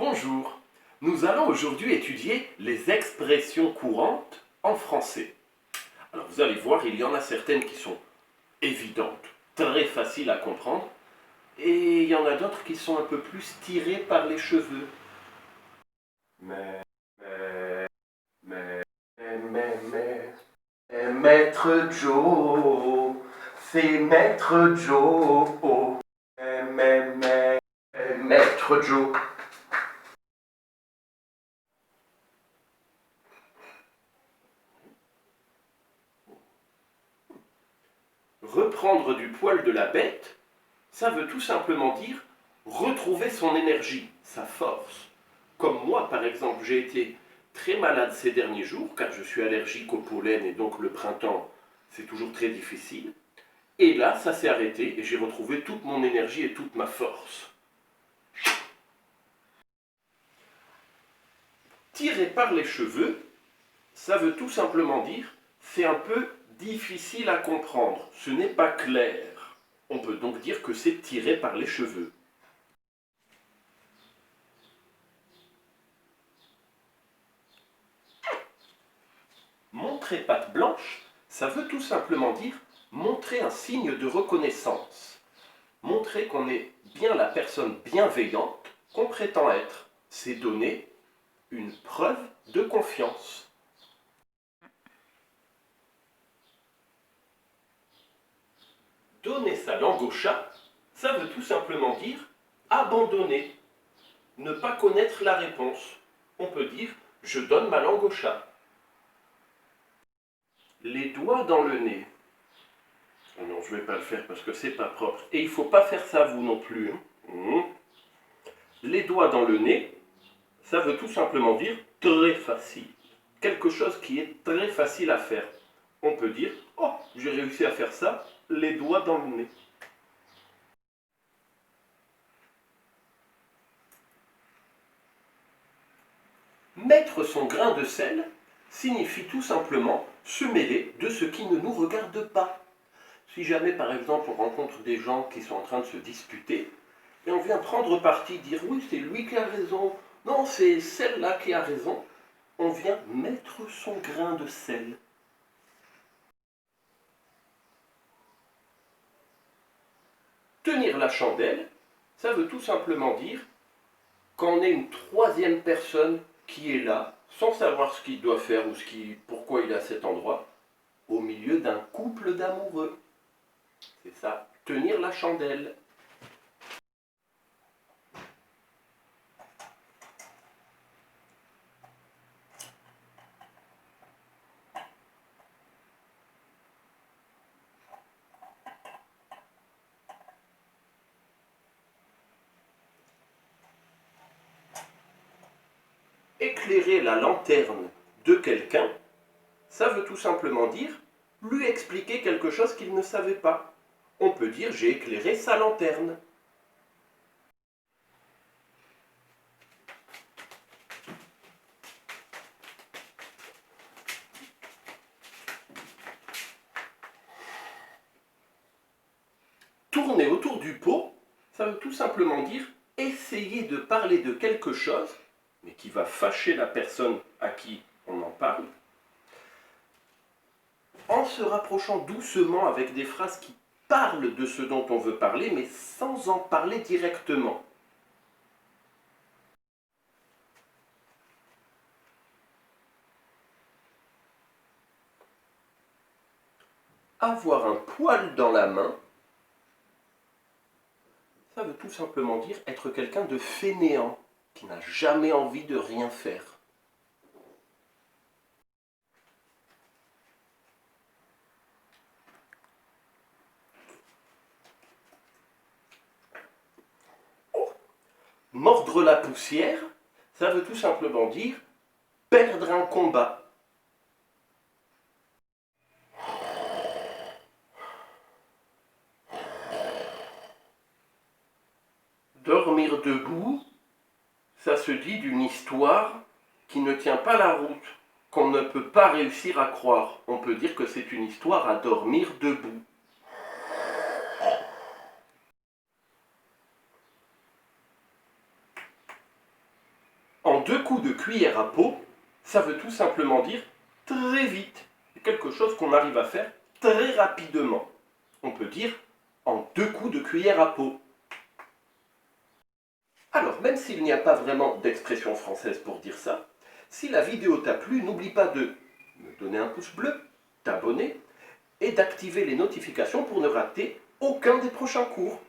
Bonjour, nous allons aujourd'hui étudier les expressions courantes en français. Alors vous allez voir, il y en a certaines qui sont évidentes, très faciles à comprendre, et il y en a d'autres qui sont un peu plus tirées par les cheveux. Maître Joe, c'est Maître Joe. Maître Joe. Reprendre du poil de la bête, ça veut tout simplement dire retrouver son énergie, sa force. Comme moi, par exemple, j'ai été très malade ces derniers jours, car je suis allergique au pollen et donc le printemps, c'est toujours très difficile. Et là, ça s'est arrêté et j'ai retrouvé toute mon énergie et toute ma force. Tirer par les cheveux, ça veut tout simplement dire c'est un peu difficile à comprendre, ce n'est pas clair. On peut donc dire que c'est tiré par les cheveux. Montrer patte blanche, ça veut tout simplement dire montrer un signe de reconnaissance. Montrer qu'on est bien la personne bienveillante qu'on prétend être. C'est donner une preuve de confiance. Donner sa langue au chat, ça veut tout simplement dire abandonner, ne pas connaître la réponse. On peut dire je donne ma langue au chat. Les doigts dans le nez. Oh non, je ne vais pas le faire parce que c'est pas propre. Et il ne faut pas faire ça vous non plus. Les doigts dans le nez, ça veut tout simplement dire très facile. Quelque chose qui est très facile à faire. On peut dire, oh, j'ai réussi à faire ça, les doigts dans le nez. Mettre son grain de sel signifie tout simplement se mêler de ce qui ne nous regarde pas. Si jamais par exemple on rencontre des gens qui sont en train de se disputer, et on vient prendre parti, dire oui c'est lui qui a raison, non c'est celle-là qui a raison, on vient mettre son grain de sel. Tenir la chandelle, ça veut tout simplement dire qu'on est une troisième personne qui est là, sans savoir ce qu'il doit faire ou pourquoi il est à cet endroit, au milieu d'un couple d'amoureux. C'est ça, tenir la chandelle. Éclairer la lanterne de quelqu'un, ça veut tout simplement dire lui expliquer quelque chose qu'il ne savait pas. On peut dire j'ai éclairé sa lanterne. Tourner autour du pot, ça veut tout simplement dire essayer de parler de quelque chose, mais qui va fâcher la personne à qui on en parle, en se rapprochant doucement avec des phrases qui parlent de ce dont on veut parler, mais sans en parler directement. Avoir un poil dans la main, ça veut tout simplement dire être quelqu'un de fainéant, qui n'a jamais envie de rien faire. Mordre la poussière, ça veut tout simplement dire perdre un combat. Dormir debout, ça se dit d'une histoire qui ne tient pas la route, qu'on ne peut pas réussir à croire. On peut dire que c'est une histoire à dormir debout. 2 coups de cuillère à peau, ça veut tout simplement dire très vite. C'est quelque chose qu'on arrive à faire très rapidement. On peut dire en 2 coups de cuillère à peau. Alors, même s'il n'y a pas vraiment d'expression française pour dire ça, si la vidéo t'a plu, n'oublie pas de me donner un pouce bleu, t'abonner et d'activer les notifications pour ne rater aucun des prochains cours.